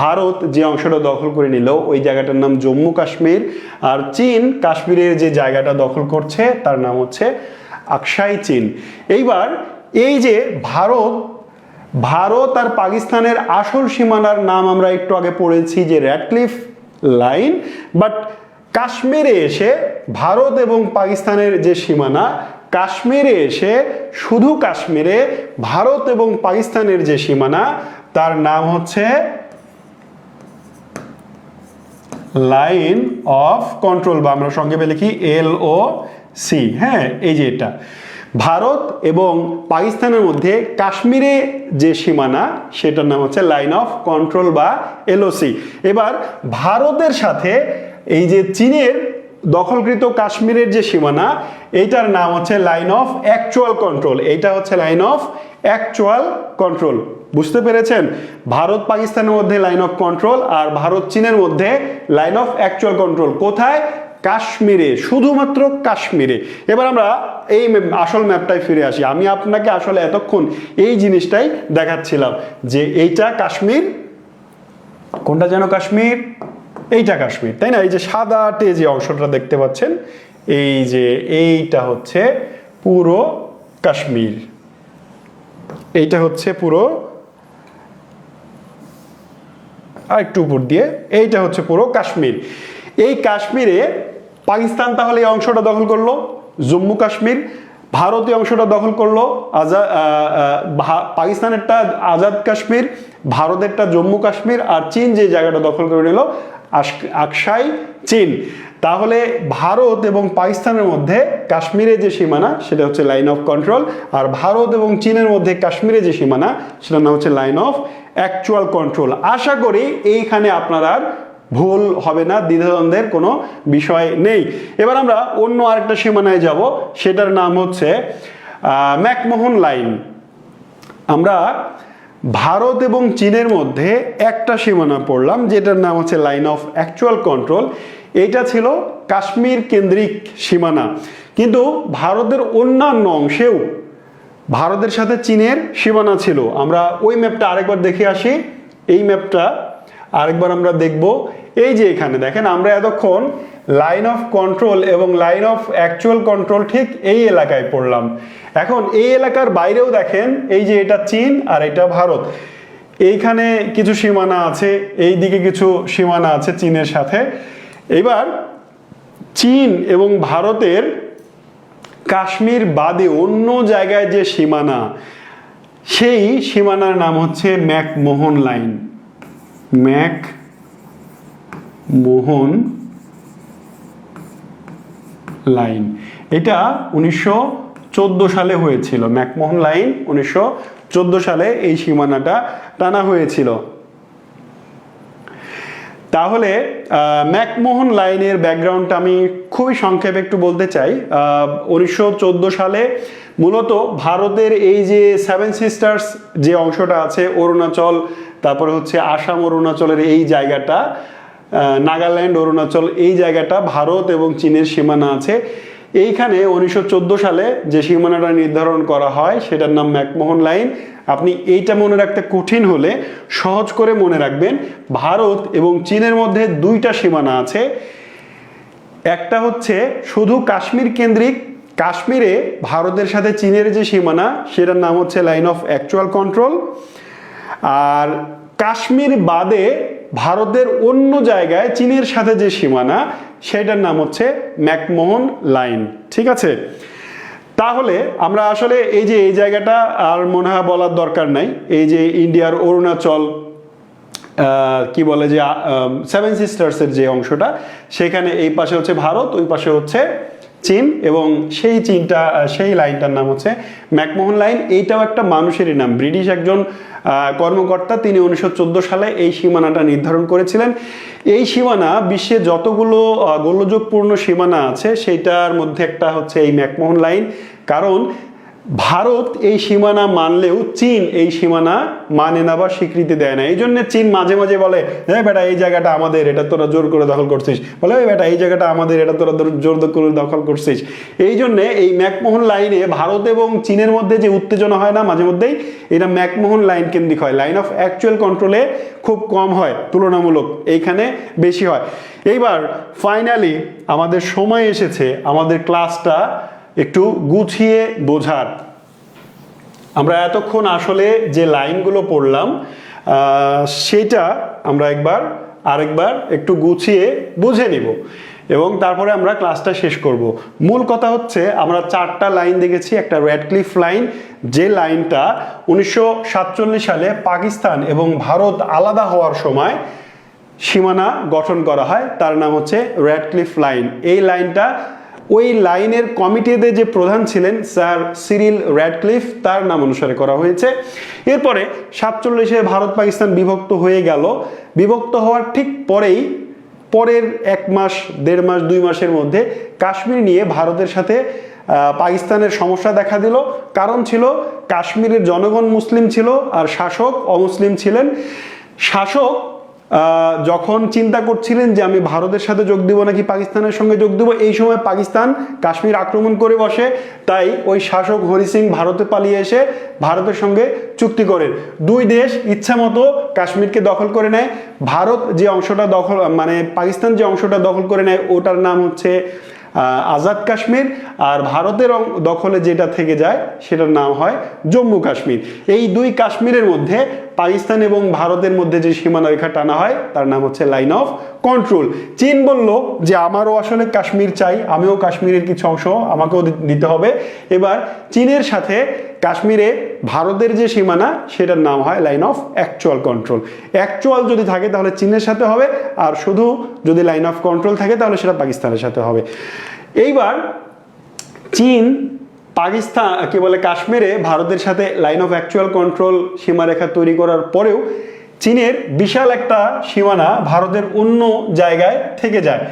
ভারত যে অংশটা দখল করে নিল ওই জায়গাটার নাম জম্মু কাশ্মীর। আর চীন কাশ্মীরের যে জায়গাটা দখল করছে তার নাম হচ্ছে আকসাই চীন। এইবার এই যে ভারত আর পাকিস্তানের আসল সীমানার নাম আমরা একটু আগে পড়েছি যে র্যাডক্লিফ লাইন, বাট কাশ্মীরে এসে ভারত এবং পাকিস্তানের যে সীমানা, কাশ্মীরে এসে শুধু কাশ্মীরে ভারত এবং পাকিস্তানের যে সীমানা তার নাম হচ্ছে লাইন অফ কন্ট্রোল, বা আমরা সংক্ষেপে লিখি LOC। হ্যাঁ, এই যে এটা ভারত এবং পাকিস্তানের মধ্যে কাশ্মীরে যে সীমানা সেটার নাম হচ্ছে লাইন অফ কন্ট্রোল বা LOC। এবার ভারতের সাথে এই যে চীনের দখলকৃত কাশ্মীরের যে সীমানা, এইটার নাম হচ্ছে লাইন অফ অ্যাকচুয়াল কন্ট্রোল। এইটা হচ্ছে লাইন অফ অ্যাকচুয়াল কন্ট্রোল। বুঝতে পেরেছেন? ভারত পাকিস্তানের মধ্যে লাইন অফ কন্ট্রোল, আর ভারত চীনের মধ্যে লাইন অফ অ্যাকচুয়াল কন্ট্রোল। কোথায়? কাশ্মীরে, শুধুমাত্র কাশ্মীরে। এবার আমরা এই আসল ম্যাপটায় ফিরে আসি। আমি আপনাকে আসলে এতক্ষণ এই জিনিসটাই দেখাচ্ছিলাম যে এইটা কাশ্মীর, কোনটা যেন কাশ্মীর, এইটা কাশ্মীর, তাই না? এই যে সাদাটে যে অংশটা দেখতে পাচ্ছেন, এই যে এইটা হচ্ছে পুরো কাশ্মীর, এইটা হচ্ছে পুরো, আর একটু উপর দিয়ে এইটা হচ্ছে পুরো কাশ্মীর। এই কাশ্মীরে পাকিস্তান তাহলে এই অংশটা দখল করলো, জম্মু কাশ্মীর। ভারতীয় অংশটা দখল করলো, পাকিস্তানেরটা আজাদ কাশ্মীর, ভারতেরটা জম্মু কাশ্মীর, আর চীন যে জায়গাটা দখল করে নিল আকসাই চীন। তাহলে ভারত এবং পাকিস্তানের মধ্যে কাশ্মীরের যে সীমানা সেটা হচ্ছে লাইন অফ কন্ট্রোল, আর ভারত এবং চীনের মধ্যে কাশ্মীরের যে সীমানা সেটার নাম হচ্ছে লাইন অফ অ্যাকচুয়াল কন্ট্রোল। আশা করি এইখানে আপনার আর ভুল হবে না, দ্বিধাদ্বন্দ্বের কোনো বিষয় নেই। এবার আমরা অন্য আরেকটা সীমানায় যাব, সেটার নাম হচ্ছে ম্যাকমোহন লাইন। আমরা ভারত এবং চীনের মধ্যে একটা সীমানা পড়লাম যেটার নাম হচ্ছে লাইন অফ অ্যাকচুয়াল কন্ট্রোল। এটা ছিল কাশ্মীর কেন্দ্রিক সীমানা, কিন্তু ভারতের অন্যান্য অংশেও ভারতের সাথে চীনের সীমানা ছিল। আমরা ওই ম্যাপটা আরেকবার দেখে আসি। এই ম্যাপটা আরেকবার আমরা দেখব। এই যে এখানে দেখেন, আমরা এতক্ষণ লাইন অফ কন্ট্রোল এবং লাইন অফ অ্যাকচুয়াল কন্ট্রোল ঠিক এই এলাকায় পড়লাম। এখন এই এলাকার বাইরেও দেখেন, এই যে এটা চীন আর এটা ভারত, এইখানে কিছু সীমানা আছে, এই দিকে কিছু সীমানা আছে চীনের সাথে। এবার চীন এবং ভারতের কাশ্মীর বাদে অন্য জায়গায় যে সীমানা, সেই সীমানার নাম হচ্ছে ম্যাকমোহন লাইন। ম্যাকমোহন লাইন, এটা 1914 সালে হয়েছিল। ম্যাকমোহন লাইন 1914 সালে এই সীমানাটা টানা হয়েছিল। তাহলে ম্যাকমোহন লাইনের ব্যাকগ্রাউন্ডটা আমি খুবই সংক্ষেপে একটু বলতে চাই। 1914 সালে মূলত ভারতের এই যে 7 সিস্টার্স যে অংশটা আছে, অরুণাচল, তারপরে হচ্ছে আসাম অরুণাচলের এই জায়গাটা, নাগাল্যান্ড অরুণাচল, এই জায়গাটা ভারত এবং চীনের সীমানা আছে। এইখানে 1914 সালে যে সীমানাটা নির্ধারণ করা হয় সেটার নাম ম্যাকমোহন লাইন। আপনি এইটা মনে রাখতে কঠিন হলে সহজ করে মনে রাখবেন, ভারত এবং চীনের মধ্যে দুইটা সীমানা আছে। একটা হচ্ছে শুধু কাশ্মীর কেন্দ্রিক, কাশ্মীরে ভারতের সাথে চীনের যে সীমানা সেটার নাম হচ্ছে লাইন অফ অ্যাকচুয়াল কন্ট্রোল, আর কাশ্মীর বাদে ভারতের অন্য জায়গায় চীনের সাথে যে সীমানা সেটার নাম হচ্ছে ম্যাকমোহন লাইন। ঠিক আছে? তাহলে আমরা আসলে এই যে এই জায়গাটা আর মনে হয় বলার দরকার নাই। এই যে ইন্ডিয়ার অরুণাচল, কি বলে যে 7 সিস্টার্সের যে অংশটা, সেখানে এই পাশে হচ্ছে ভারত, ওই পাশে হচ্ছে চীন, এবং সেই চীনটা, সেই লাইনটার নাম হচ্ছে ম্যাকমোহন লাইন। এইটাও একটা মানুষেরই নাম, ব্রিটিশ একজন কর্মকর্তা, তিনি 1914 সালে এই সীমানাটা নির্ধারণ করেছিলেন। এই সীমানা বিশ্বে যতগুলো গোলযোগপূর্ণ সীমানা আছে সেইটার মধ্যে একটা হচ্ছে এই ম্যাকমোহন লাইন। কারণ ভারত এই সীমানা মানলেও চীন এই সীমানা মানে না বা স্বীকৃতি দেয় না। এই জন্য চীন মাঝে মাঝে বলে, হ্যাঁ বেটা এই জায়গাটা আমাদের, এটা তোরা জোর করে দখল করছিস, বলে ওই বেটা এই জায়গাটা আমাদের, এটা তোরা জোর করে দখল করছিস। এই জন্যে এই ম্যাকমোহন লাইনে ভারত এবং চীনের মধ্যে যে উত্তেজনা হয় না মাঝে মধ্যেই, এটা ম্যাকমোহন লাইন কেন্দ্রিক হয়। লাইন অফ অ্যাকচুয়াল কন্ট্রোলে খুব কম হয় তুলনামূলক, এইখানে বেশি হয়। এইবার ফাইনালি আমাদের সময় এসেছে আমাদের ক্লাসটা একটু গুছিয়ে বোঝার। আমরা এতক্ষণ আসলে যে লাইনগুলো পড়লাম সেটা আমরা আরেকবার একটু গুছিয়ে বুঝে নিব এবং তারপরে আমরা ক্লাসটা শেষ করব। মূল কথা হচ্ছে আমরা 4টা লাইন দেখেছি। একটা র্যাডক্লিফ লাইন, যে লাইনটা 1947 সালে পাকিস্তান এবং ভারত আলাদা হওয়ার সময় সীমানা গঠন করা হয়, তার নাম হচ্ছে র্যাডক্লিফ লাইন। এই লাইনটা, ওই লাইনের কমিটিতে যে প্রধান ছিলেন স্যার সিরিল র্যাডক্লিফ, তার নাম অনুসারে করা হয়েছে। এরপরে 47-এ ভারত পাকিস্তান বিভক্ত হয়ে গেল। বিভক্ত হওয়ার ঠিক পরেই পরের 1 মাস 1.5 মাস 2 মাসের মধ্যে কাশ্মীর নিয়ে ভারতের সাথে পাকিস্তানের সমস্যা দেখা দিল। কারণ ছিল কাশ্মীরের জনগণ মুসলিম ছিল আর শাসক অমুসলিম ছিলেন। শাসক যখন চিন্তা করছিলেন যে আমি ভারতের সাথে যোগ দিব নাকি পাকিস্তানের সঙ্গে যোগ দেব, এই সময় পাকিস্তান কাশ্মীর আক্রমণ করে বসে। তাই ওই শাসক হরি সিং ভারতে পালিয়ে এসে ভারতের সঙ্গে চুক্তি করেন। দুই দেশ ইচ্ছা মতো কাশ্মীরকে দখল করে নেয়। ভারত যে অংশটা দখল মানে পাকিস্তান যে অংশটা দখল করে নেয় ওটার নাম হচ্ছে আজাদ কাশ্মীর, আর ভারতের দখলে যেটা থেকে যায় সেটার নাম হয় জম্মু কাশ্মীর। এই দুই কাশ্মীরের মধ্যে পাকিস্তান এবং ভারতের মধ্যে যে সীমানা রেখা টানা হয় তার নাম হচ্ছে লাইন অফ কন্ট্রোল। চীন বলল যে আমারও আসলে কাশ্মীর চাই, আমিও কাশ্মীরের কিছু অংশ আমাকেও দিতে হবে। এবার চীনের সাথে কাশ্মীরে ভারতের যে সীমানা সেটার নাম হয় line of actual control. Actual যদি থাকে তাহলে চীনের সাথে হবে, আর শুধু যদি লাইন অফ কন্ট্রোল থাকে তাহলে সেটা পাকিস্তানের সাথে হবে। এইবার চীন পাকিস্তান কি বলে কাশ্মীরে ভারতের সাথে লাইন অফ অ্যাকচুয়াল কন্ট্রোল সীমারেখা তৈরি করার পরেও চীনের বিশাল একটা সীমানা ভারতের অন্য জায়গায় থেকে যায়।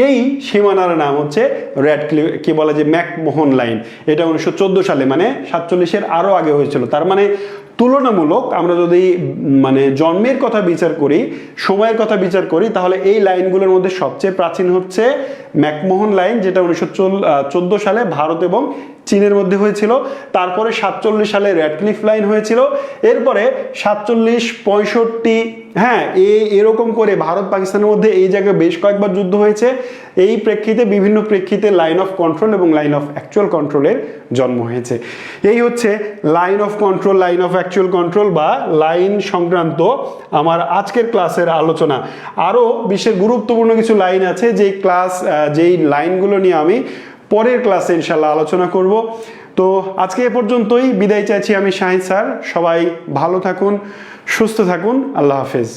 এই সীমানার নাম হচ্ছে রেড ক্লিফ কি বলে যে ম্যাকমোহন লাইন। এটা 1914 সালে মানে 47-এর আরো আগে হয়েছিল। তার মানে তুলনামূলক আমরা যদি মানে জন্মের কথা বিচার করি, সময়ের কথা বিচার করি, তাহলে এই লাইনগুলোর মধ্যে সবচেয়ে প্রাচীন হচ্ছে ম্যাকমোহন লাইন, যেটা 1914 সালে ভারত এবং চীনের মধ্যে হয়েছিল। তারপরে 47 সালে রেড ক্লিফ লাইন হয়েছিল। এরপরে 47, 65, হ্যাঁ এরকম করে ভারত পাকিস্তানের মধ্যে এই জায়গায় বেশ কয়েকবার যুদ্ধ হয়েছে। এই প্রেক্ষিতে বিভিন্ন প্রেক্ষিতে লাইন অফ কন্ট্রোল এবং লাইন অফ অ্যাকচুয়াল কন্ট্রোলের জন্ম হয়েছে। এই হচ্ছে line of control, line of actual control বা লাইন সংক্রান্ত আমার আজকের ক্লাসের আলোচনা। আরও বিশ্বের গুরুত্বপূর্ণ কিছু লাইন আছে যেই লাইনগুলো নিয়ে আমি পরের ক্লাসে ইনশাল্লাহ আলোচনা করব। তো আজকে এ পর্যন্তই বিদায় চাইছি আমি শাহিদ স্যার। সবাই ভালো থাকুন, সুস্থ থাকুন, আল্লাহ হাফেজ।